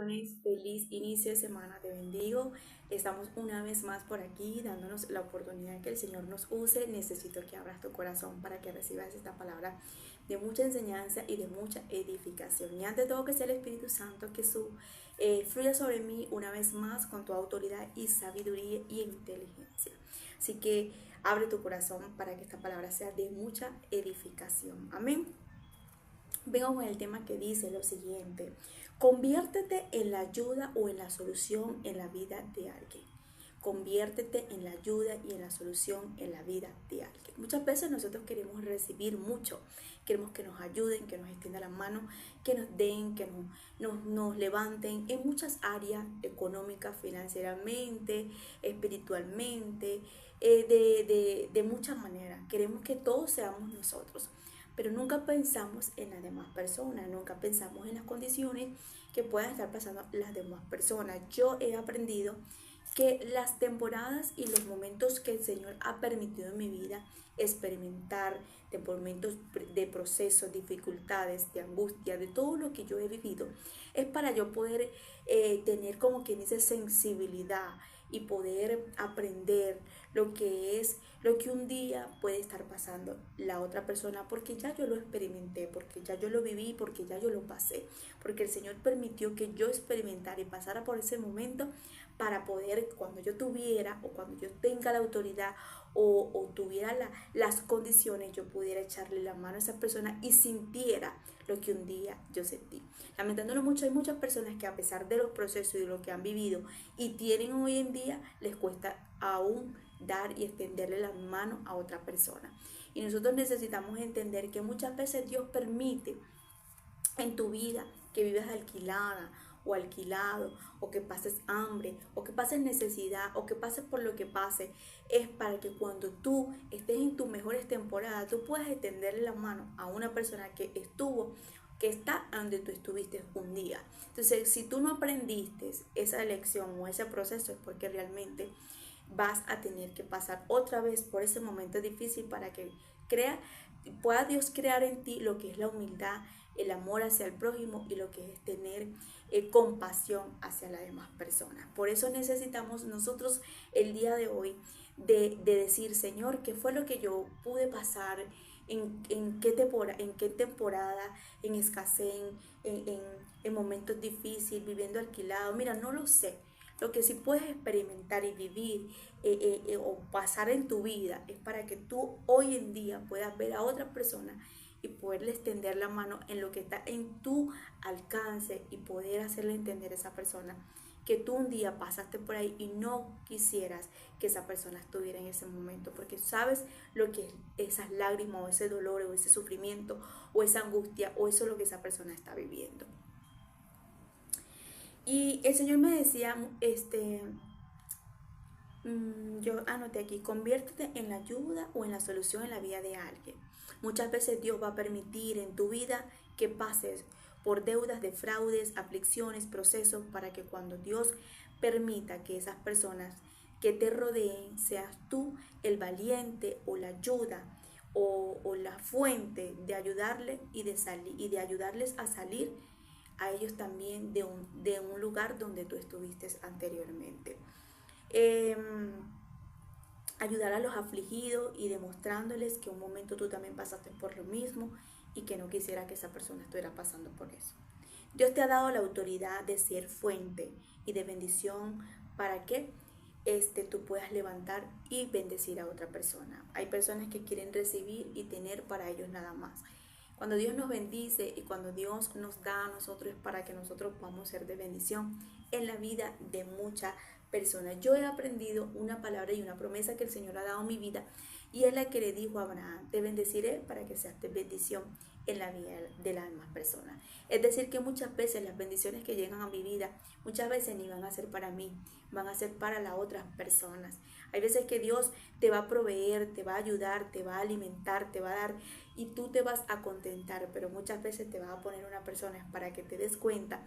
bendiciones, feliz inicio de semana, te bendigo. Estamos una vez más por aquí dándonos la oportunidad que el Señor nos use. Necesito que abras tu corazón para que recibas esta palabra de mucha enseñanza y de mucha edificación. Y ante todo que sea el Espíritu Santo que fluya sobre mí una vez más con tu autoridad y sabiduría y inteligencia. Así que abre tu corazón para que esta palabra sea de mucha edificación. Amén. Vengo con el tema que dice lo siguiente: conviértete en la ayuda o en la solución en la vida de alguien. Conviértete en la ayuda y en la solución en la vida de alguien. Muchas veces nosotros queremos recibir mucho, queremos que nos ayuden, que nos extiendan la mano, que nos den, que nos levanten en muchas áreas económicas, financieramente, espiritualmente, de muchas maneras. Queremos que todos seamos nosotros, pero nunca pensamos en las demás personas, nunca pensamos en las condiciones que puedan estar pasando las demás personas. Yo he aprendido que las temporadas y los momentos que el Señor ha permitido en mi vida experimentar, de momentos de procesos, dificultades, de angustia, de todo lo que yo he vivido, es para yo poder tener como quien dice sensibilidad y poder aprender lo que un día puede estar pasando la otra persona, porque ya yo lo experimenté, porque ya yo lo viví, porque ya yo lo pasé, porque el Señor permitió que yo experimentara y pasara por ese momento para poder, cuando yo tuviera o cuando yo tenga la autoridad o tuviera las condiciones, yo pudiera echarle la mano a esa persona y sintiera lo que un día yo sentí. Lamentándolo mucho, hay muchas personas que a pesar de los procesos y de lo que han vivido y tienen hoy en día, les cuesta aún dar y extenderle la mano a otra persona. Y nosotros necesitamos entender que muchas veces Dios permite en tu vida que vivas alquilada o alquilado, o que pases hambre, o que pases necesidad, o que pases por lo que pase, es para que cuando tú estés en tus mejores temporadas, tú puedas extenderle la mano a una persona que está donde tú estuviste un día. Entonces, si tú no aprendiste esa lección o ese proceso, es porque realmente vas a tener que pasar otra vez por ese momento difícil para que crea, pueda Dios crear en ti lo que es la humildad, el amor hacia el prójimo y lo que es tener compasión hacia las demás personas. Por eso necesitamos nosotros el día de hoy de decir: Señor, ¿qué fue lo que yo pude pasar? En qué temporada, en escasez, en momentos difíciles, viviendo alquilado. Mira, no lo sé. Lo que sí puedes experimentar y vivir o pasar en tu vida es para que tú hoy en día puedas ver a otra persona y poderle extender la mano en lo que está en tu alcance y poder hacerle entender a esa persona que tú un día pasaste por ahí y no quisieras que esa persona estuviera en ese momento, porque sabes lo que es esas lágrimas o ese dolor o ese sufrimiento o esa angustia o eso es lo que esa persona está viviendo. Y el Señor me decía, yo anoté aquí: conviértete en la ayuda o en la solución en la vida de alguien. Muchas veces Dios va a permitir en tu vida que pases por deudas de fraudes, aflicciones, procesos, para que cuando Dios permita que esas personas que te rodeen seas tú el valiente o la ayuda o la fuente de ayudarle y de ayudarles a salir a ellos también de un lugar donde tú estuviste anteriormente. Eh, Ayudar a los afligidos y demostrándoles que un momento tú también pasaste por lo mismo y que no quisiera que esa persona estuviera pasando por eso. Dios te ha dado la autoridad de ser fuente y de bendición para que tú puedas levantar y bendecir a otra persona. Hay personas que quieren recibir y tener para ellos nada más. Cuando Dios nos bendice y cuando Dios nos da a nosotros es para que nosotros podamos ser de bendición en la vida de muchas personas. Yo he aprendido una palabra y una promesa que el Señor ha dado a mi vida y es la que le dijo a Abraham: te bendeciré para que seas de bendición en la vida de las demás personas. Es decir, que muchas veces las bendiciones que llegan a mi vida, muchas veces ni van a ser para mí, van a ser para las otras personas. Hay veces que Dios te va a proveer, te va a ayudar, te va a alimentar, te va a dar y tú te vas a contentar, pero muchas veces te va a poner una persona para que te des cuenta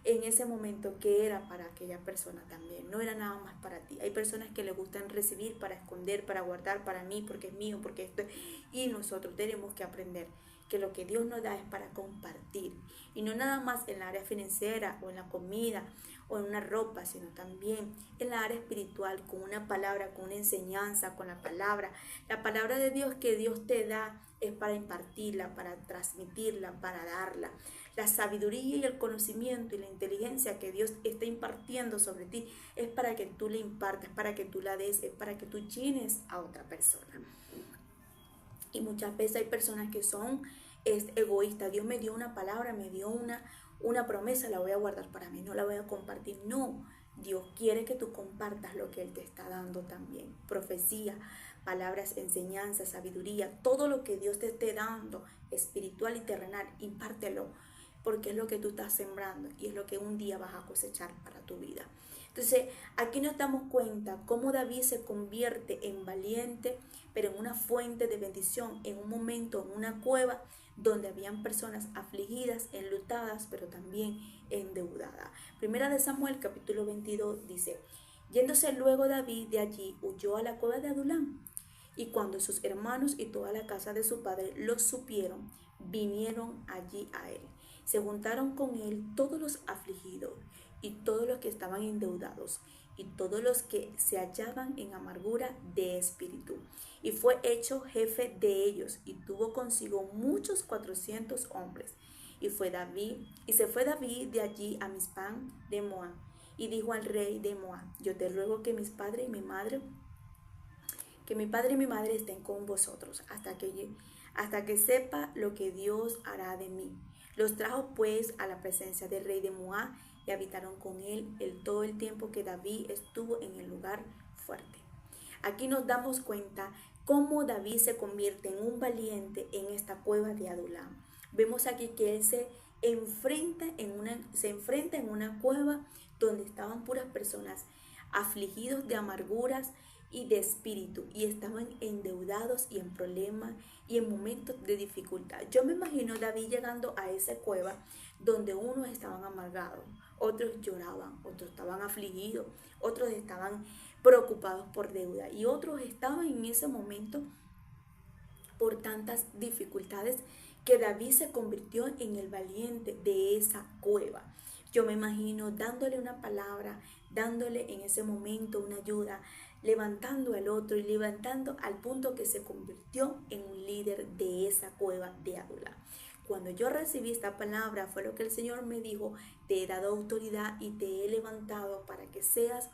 en ese momento que era para aquella persona también, no era nada más para ti. Hay personas que les gustan recibir para esconder, para guardar para mí, porque es mío, porque esto es, y nosotros tenemos que aprender que lo que Dios nos da es para compartir. Y no nada más en la área financiera o en la comida o en una ropa, sino también en la área espiritual, con una palabra, con una enseñanza, con la palabra. La palabra de Dios que Dios te da es para impartirla, para transmitirla, para darla. La sabiduría y el conocimiento y la inteligencia que Dios está impartiendo sobre ti es para que tú le impartas, para que tú la des, es para que tú llenes a otra persona. Y muchas veces hay personas que son egoístas. Dios me dio una palabra, me dio una promesa, la voy a guardar para mí, no la voy a compartir. No, Dios quiere que tú compartas lo que Él te está dando también. Profecía, palabras, enseñanza, sabiduría, todo lo que Dios te esté dando, espiritual y terrenal, impártelo, porque es lo que tú estás sembrando y es lo que un día vas a cosechar para tu vida. Entonces, aquí nos damos cuenta cómo David se convierte en valiente, pero en una fuente de bendición, en un momento, en una cueva donde habían personas afligidas, enlutadas, pero también endeudadas. Primera de Samuel, capítulo 22, dice: yéndose luego David de allí, huyó a la cueva de Adulam. Y cuando sus hermanos y toda la casa de su padre lo supieron, vinieron allí a él. Se juntaron con él todos los afligidos y todos los que estaban endeudados y todos los que se hallaban en amargura de espíritu. Y fue hecho jefe de ellos y tuvo consigo muchos 400 hombres. Y se fue David de allí a Mispán de Moab y dijo al rey de Moab: yo te ruego que mi padre y mi madre estén con vosotros hasta que sepa lo que Dios hará de mí. Los trajo pues a la presencia del rey de Moab y habitaron con él todo el tiempo que David estuvo en el lugar fuerte. Aquí nos damos cuenta cómo David se convierte en un valiente en esta cueva de Adulam. Vemos aquí que él se enfrenta en una cueva donde estaban puras personas afligidos de amarguras y de espíritu, y estaban endeudados y en problemas y en momentos de dificultad. Yo me imagino David llegando a esa cueva donde unos estaban amargados, otros lloraban, otros estaban afligidos, otros estaban preocupados por deuda y otros estaban en ese momento por tantas dificultades que David se convirtió en el valiente de esa cueva. Yo me imagino dándole una palabra, dándole en ese momento una ayuda, levantando al otro y levantando al punto que se convirtió en un líder de esa cueva de Adulam. Cuando yo recibí esta palabra fue lo que el Señor me dijo: te he dado autoridad y te he levantado para que seas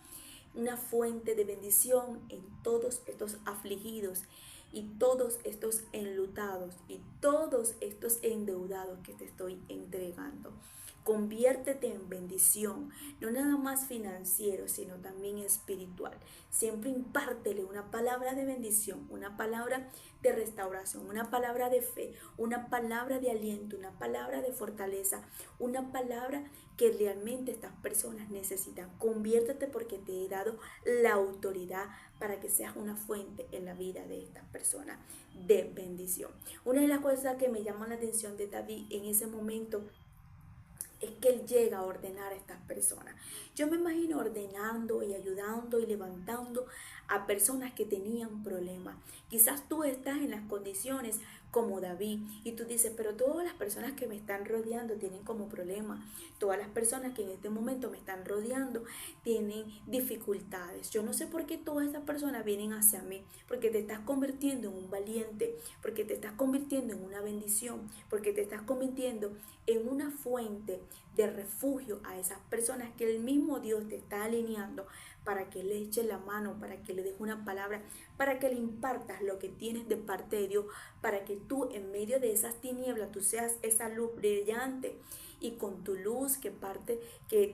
una fuente de bendición en todos estos afligidos y todos estos enlutados y todos estos endeudados que te estoy entregando. Conviértete en bendición, no nada más financiero, sino también espiritual. Siempre impártele una palabra de bendición, una palabra de restauración, una palabra de fe, una palabra de aliento, una palabra de fortaleza, una palabra que realmente estas personas necesitan. Conviértete, porque te he dado la autoridad para que seas una fuente en la vida de estas personas de bendición. Una de las cosas que me llama la atención de David en ese momento es que él llega a ordenar a estas personas. Yo me imagino ordenando y ayudando y levantando a personas que tenían problemas. Quizás tú estás en las condiciones como David y tú dices: pero todas las personas que me están rodeando tienen como problema. Todas las personas que en este momento me están rodeando tienen dificultades. Yo no sé por qué todas estas personas vienen hacia mí, porque te estás convirtiendo en un valiente, porque te estás convirtiendo en una bendición, porque te estás convirtiendo en una fuente de refugio a esas personas que el mismo Dios te está alineando para que le eches la mano, para que le des una palabra, para que le impartas lo que tienes de parte de Dios, para que tú en medio de esas tinieblas tú seas esa luz brillante y con tu luz que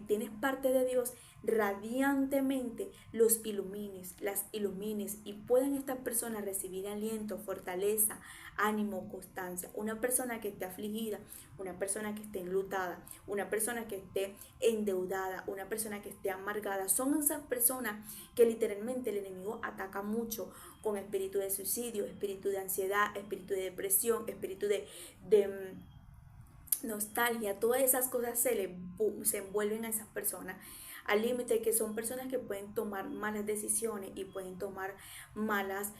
tienes parte de Dios, radiantemente los ilumines, las ilumines y puedan estas personas recibir aliento, fortaleza, ánimo, constancia. Una persona que esté afligida, una persona que esté enlutada, una persona que esté endeudada, una persona que esté amargada, son esas personas que literalmente el enemigo ataca mucho con espíritu de suicidio, espíritu de ansiedad, espíritu de depresión, espíritu de nostalgia. Todas esas cosas se envuelven a esas personas al límite, que son personas que pueden tomar malas decisiones y pueden tomar malas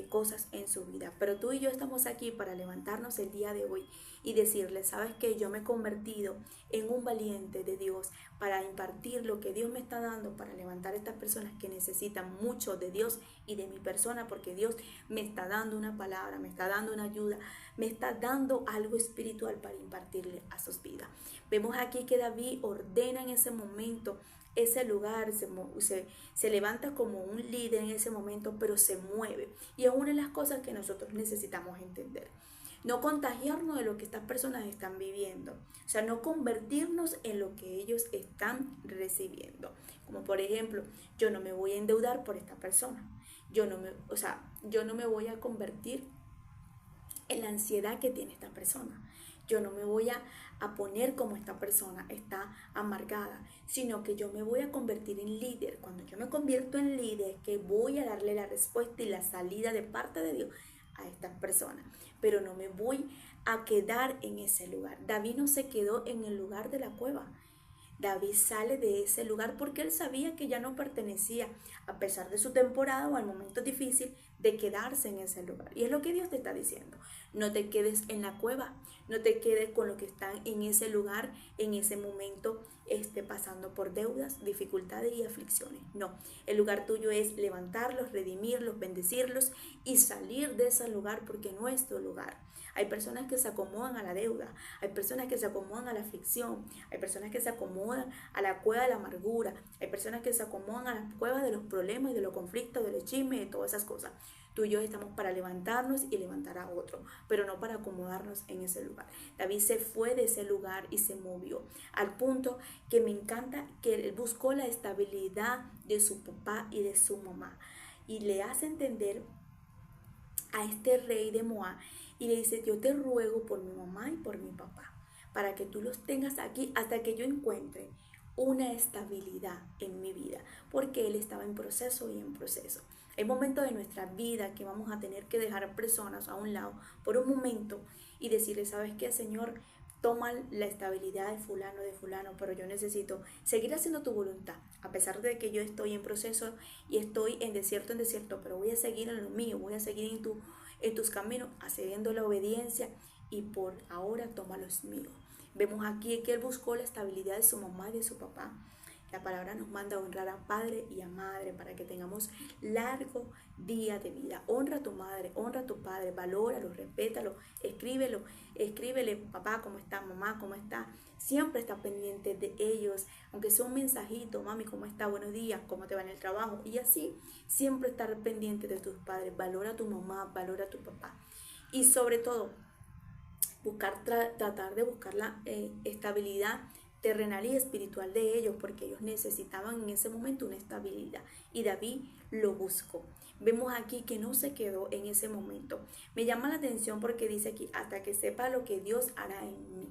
cosas en su vida. Pero tú y yo estamos aquí para levantarnos el día de hoy y decirle, sabes que yo me he convertido en un valiente de Dios para impartir lo que Dios me está dando, para levantar a estas personas que necesitan mucho de Dios y de mi persona, porque Dios me está dando una palabra, me está dando una ayuda, me está dando algo espiritual para impartirle a sus vidas. Vemos aquí que David ordena en ese momento ese lugar, se levanta como un líder en ese momento, pero se mueve. Y es una de las cosas que nosotros necesitamos entender. No contagiarnos de lo que estas personas están viviendo. O sea, no convertirnos en lo que ellos están recibiendo. Como por ejemplo, yo no me voy a endeudar por esta persona. Yo no me voy a convertir en la ansiedad que tiene esta persona. Yo no me voy a poner como esta persona está amargada, sino que yo me voy a convertir en líder. Cuando yo me convierto en líder, que voy a darle la respuesta y la salida de parte de Dios a estas personas, pero no me voy a quedar en ese lugar. David no se quedó en el lugar de la cueva. David sale de ese lugar porque él sabía que ya no pertenecía, a pesar de su temporada o al momento difícil, de quedarse en ese lugar. Y es lo que Dios te está diciendo. No te quedes en la cueva, no te quedes con lo que están en ese lugar, en ese momento, pasando por deudas, dificultades y aflicciones. No, el lugar tuyo es levantarlos, redimirlos, bendecirlos y salir de ese lugar, porque no es tu lugar. Hay personas que se acomodan a la deuda, hay personas que se acomodan a la aflicción, hay personas que se acomodan a la cueva de la amargura, hay personas que se acomodan a la cueva de los problemas y de los conflictos, de los chismes y de todas esas cosas. Tú y yo estamos para levantarnos y levantar a otro, pero no para acomodarnos en ese lugar. David se fue de ese lugar y se movió, al punto que me encanta que él buscó la estabilidad de su papá y de su mamá, y le hace entender a este rey de Moab y le dice, yo te ruego por mi mamá y por mi papá, para que tú los tengas aquí hasta que yo encuentre una estabilidad en mi vida, porque él estaba en proceso y en proceso. Hay momentos de nuestra vida que vamos a tener que dejar personas a un lado por un momento y decirle, ¿sabes qué, Señor? Toma la estabilidad de fulano, pero yo necesito seguir haciendo tu voluntad, a pesar de que yo estoy en proceso y estoy en desierto, pero voy a seguir en lo mío, voy a seguir en tus caminos, haciendo la obediencia, y por ahora toma los míos. Vemos aquí que él buscó la estabilidad de su mamá y de su papá. La palabra nos manda a honrar a padre y a madre para que tengamos largo día de vida. Honra a tu madre, honra a tu padre, valóralo, respétalo, escríbele, papá, ¿cómo está? Mamá, ¿cómo está? Siempre está pendiente de ellos, aunque sea un mensajito, mami, ¿cómo está? Buenos días, ¿cómo te va en el trabajo? Y así, siempre estar pendiente de tus padres. Valora a tu mamá, valora a tu papá. Y sobre todo, tratar de buscar la estabilidad terrenal y espiritual de ellos, porque ellos necesitaban en ese momento una estabilidad, y David lo buscó. Vemos aquí que no se quedó en ese momento. Me llama la atención porque dice aquí, hasta que sepa lo que Dios hará en mí.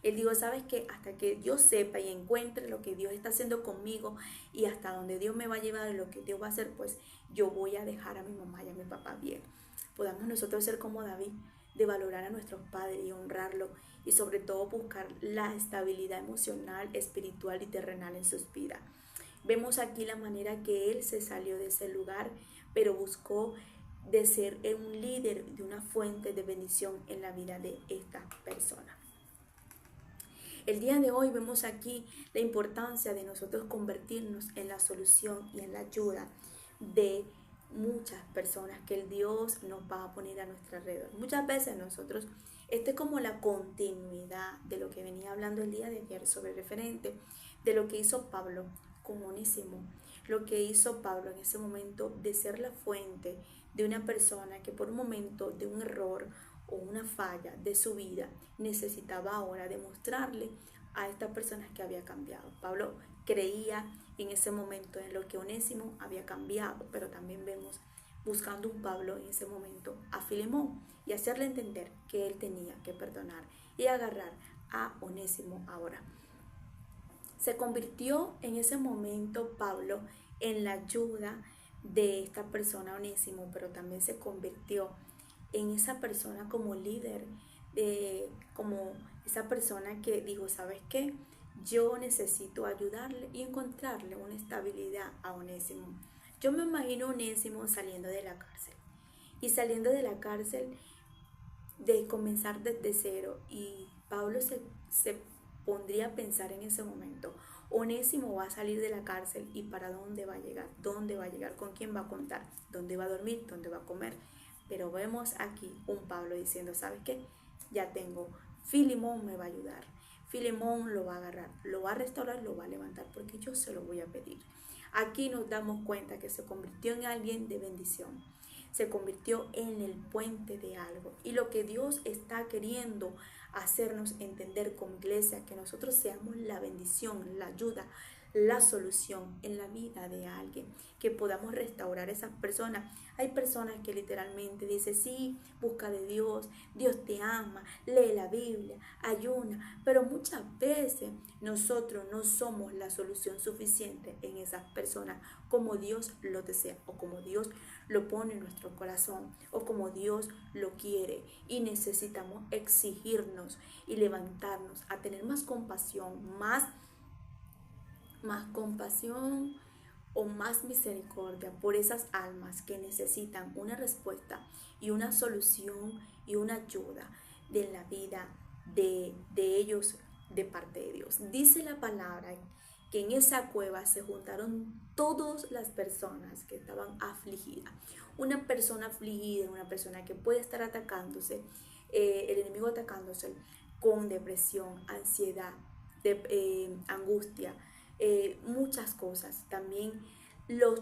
Él dijo, ¿sabes qué? Hasta que yo sepa y encuentre lo que Dios está haciendo conmigo y hasta donde Dios me va a llevar y lo que Dios va a hacer, pues yo voy a dejar a mi mamá y a mi papá bien. Podamos nosotros ser como David, de valorar a nuestros padres y honrarlo, y sobre todo buscar la estabilidad emocional, espiritual y terrenal en sus vidas. Vemos aquí la manera que él se salió de ese lugar, pero buscó de ser un líder, de una fuente de bendición en la vida de esta persona. El día de hoy vemos aquí la importancia de nosotros convertirnos en la solución y en la ayuda de muchas personas que el Dios nos va a poner a nuestro alrededor. Muchas veces nosotros, esto es como la continuidad de lo que venía hablando el día de ayer sobre el referente de lo que hizo Pablo con Onésimo, lo que hizo Pablo en ese momento de ser la fuente de una persona que por un momento de un error o una falla de su vida necesitaba ahora demostrarle a estas personas que había cambiado. Pablo creía en ese momento en lo que Onésimo había cambiado, pero también vemos buscando un Pablo en ese momento a Filemón y hacerle entender que él tenía que perdonar y agarrar a Onésimo ahora. Se convirtió en ese momento Pablo en la ayuda de esta persona Onésimo, pero también se convirtió en esa persona como líder, como esa persona que dijo, ¿sabes qué? yo necesito ayudarle y encontrarle una estabilidad a Onésimo. Yo me imagino a Onésimo saliendo de la cárcel y saliendo de la cárcel de comenzar desde cero, y Pablo se pondría a pensar en ese momento: Onésimo va a salir de la cárcel y ¿para dónde va a llegar? ¿Dónde va a llegar? ¿Con quién va a contar? ¿Dónde va a dormir? ¿Dónde va a comer? Pero vemos aquí un Pablo diciendo: ¿sabes qué? Ya tengo, Filemón me va a ayudar, Filemón lo va a agarrar, lo va a restaurar, lo va a levantar, porque yo se lo voy a pedir. Aquí nos damos cuenta que se convirtió en alguien de bendición, se convirtió en el puente de algo. Y lo que Dios está queriendo hacernos entender como iglesia, que nosotros seamos la bendición, la ayuda, la solución en la vida de alguien, que podamos restaurar a esas personas. Hay personas que literalmente dicen: sí, busca de Dios, Dios te ama, lee la Biblia, ayuna, pero muchas veces nosotros no somos la solución suficiente en esas personas, como Dios lo desea, o como Dios lo pone en nuestro corazón, o como Dios lo quiere. Y necesitamos exigirnos y levantarnos a tener más compasión, más compasión o más misericordia por esas almas que necesitan una respuesta y una solución y una ayuda de la vida de ellos, de parte de Dios. Dice la palabra que en esa cueva se juntaron todas las personas que estaban afligidas. Una persona afligida, una persona que puede estar atacándose, el enemigo atacándose con depresión, ansiedad, angustia, muchas cosas. También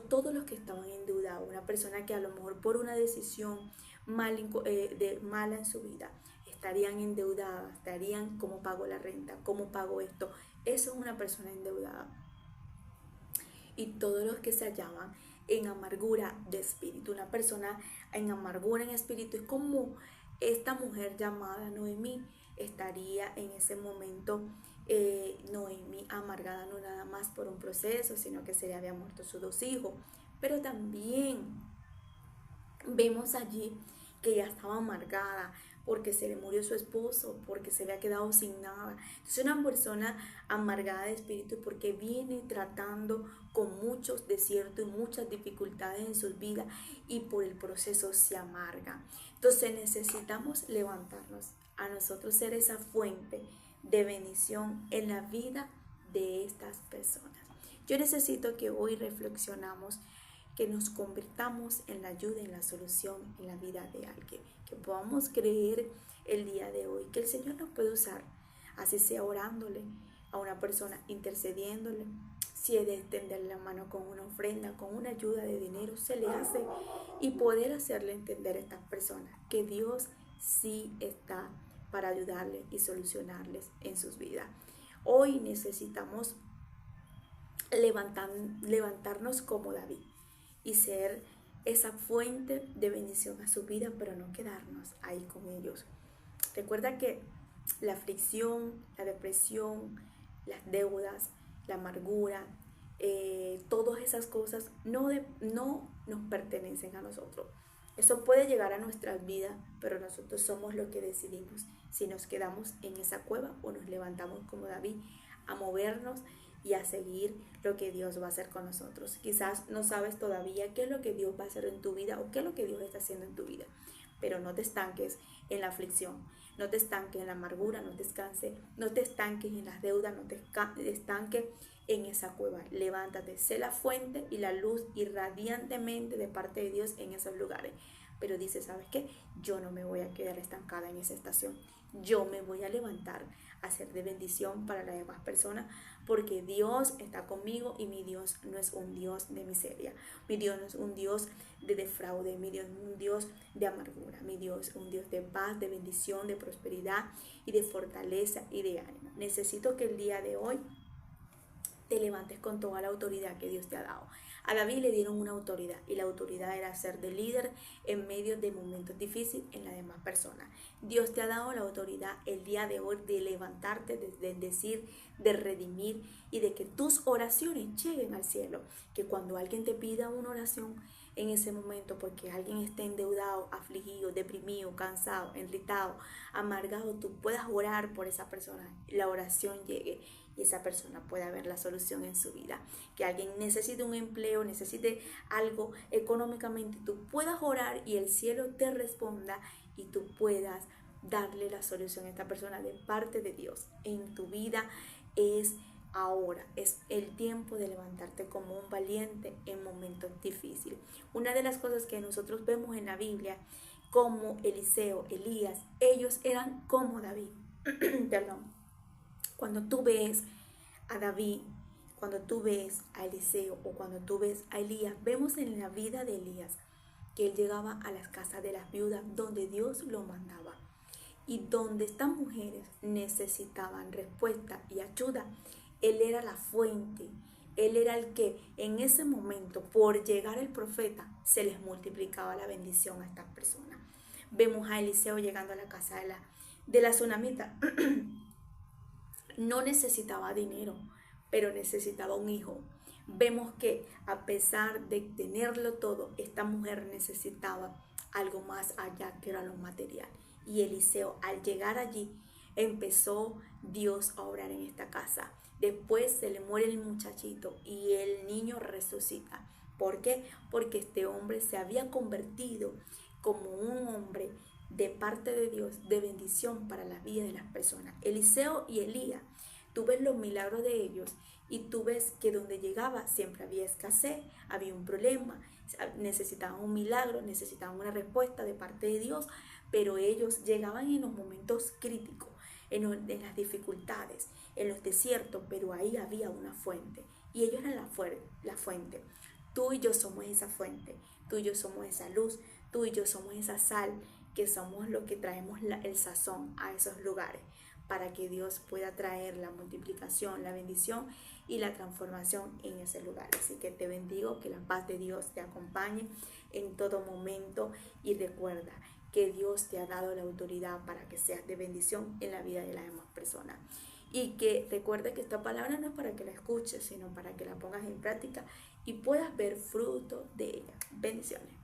todos los que estaban endeudados, una persona que a lo mejor por una decisión mala en su vida, estarían endeudadas, estarían: ¿cómo pago la renta? ¿Cómo pago esto? Eso es una persona endeudada. Y todos los que se hallaban en amargura de espíritu. Una persona en amargura en espíritu es como esta mujer llamada Noemí. Estaría en ese momento Noemí amargada, no nada más por un proceso, sino que se le había muerto sus 2 hijos. Pero también vemos allí que ella estaba amargada porque se le murió su esposo, porque se había quedado sin nada. Es una persona amargada de espíritu porque viene tratando con muchos desiertos y muchas dificultades en sus vidas, y por el proceso se amarga. Entonces necesitamos levantarnos a nosotros, ser esa fuente de bendición en la vida de estas personas. Yo necesito que hoy reflexionamos, que nos convirtamos en la ayuda, en la solución en la vida de alguien, que podamos creer el día de hoy que el Señor nos puede usar, así sea orándole a una persona, intercediéndole, si es de extenderle la mano con una ofrenda, con una ayuda de dinero, se le hace, y poder hacerle entender a estas personas que Dios sí está para ayudarles y solucionarles en sus vidas. Hoy necesitamos levantarnos como David y ser esa fuente de bendición a su vida, pero no quedarnos ahí con ellos. Recuerda que la aflicción, la depresión, las deudas, la amargura, todas esas cosas no nos pertenecen a nosotros. Eso puede llegar a nuestras vidas, pero nosotros somos los que decidimos si nos quedamos en esa cueva o nos levantamos como David a movernos y a seguir lo que Dios va a hacer con nosotros. Quizás no sabes todavía qué es lo que Dios va a hacer en tu vida o qué es lo que Dios está haciendo en tu vida, pero no te estanques en la aflicción, no te estanques en la amargura, no te estanques en las deudas, no te estanques en esa cueva. Levántate, sé la fuente y la luz irradiantemente de parte de Dios en esos lugares. Pero dice: ¿sabes qué? Yo no me voy a quedar estancada en esa estación. Yo me voy a levantar a ser de bendición para las demás personas, porque Dios está conmigo, y mi Dios no es un Dios de miseria. Mi Dios no es un Dios de defraude. Mi Dios no es un Dios de amargura. Mi Dios es un Dios de paz, de bendición, de prosperidad y de fortaleza y de ánimo. Necesito que el día de hoy te levantes con toda la autoridad que Dios te ha dado. A David le dieron una autoridad, y la autoridad era ser de líder en medio de momentos difíciles en las demás personas. Dios te ha dado la autoridad el día de hoy de levantarte, de decir, de redimir, y de que tus oraciones lleguen al cielo. Que cuando alguien te pida una oración en ese momento, porque alguien esté endeudado, afligido, deprimido, cansado, irritado, amargado, tú puedas orar por esa persona, la oración llegue y esa persona pueda ver la solución en su vida. Que alguien necesite un empleo, necesite algo económicamente, tú puedas orar y el cielo te responda y tú puedas darle la solución a esta persona de parte de Dios. En tu vida es ahora, es el tiempo de levantarte como un valiente en momentos difíciles. Una de las cosas que nosotros vemos en la Biblia, como Eliseo, Elías, ellos eran como David. Perdón. Cuando tú ves a David, cuando tú ves a Eliseo o cuando tú ves a Elías, vemos en la vida de Elías que él llegaba a las casas de las viudas donde Dios lo mandaba. Y donde estas mujeres necesitaban respuesta y ayuda, él era la fuente. Él era el que en ese momento, por llegar el profeta, se les multiplicaba la bendición a estas personas. Vemos a Eliseo llegando a la casa de la tsunamita. No necesitaba dinero, pero necesitaba un hijo. Vemos que a pesar de tenerlo todo, esta mujer necesitaba algo más allá que era lo material. Y Eliseo, al llegar allí, empezó Dios a obrar en esta casa. Después se le muere el muchachito y el niño resucita. ¿Por qué? Porque este hombre se había convertido como un hombre de parte de Dios de bendición para la vida de las personas. Eliseo y Elías, tú ves los milagros de ellos y tú ves que donde llegaba siempre había escasez, había un problema, necesitaban un milagro, necesitaban una respuesta de parte de Dios, pero ellos llegaban en los momentos críticos, en las dificultades, en los desiertos, pero ahí había una fuente y ellos eran la fuente. Tú y yo somos esa fuente, tú y yo somos esa luz, tú y yo somos esa sal, que somos los que traemos el sazón a esos lugares para que Dios pueda traer la multiplicación, la bendición y la transformación en ese lugar. Así que te bendigo, que la paz de Dios te acompañe en todo momento y recuerda que Dios te ha dado la autoridad para que seas de bendición en la vida de las demás personas. Y que recuerde que esta palabra no es para que la escuches, sino para que la pongas en práctica y puedas ver fruto de ella. Bendiciones.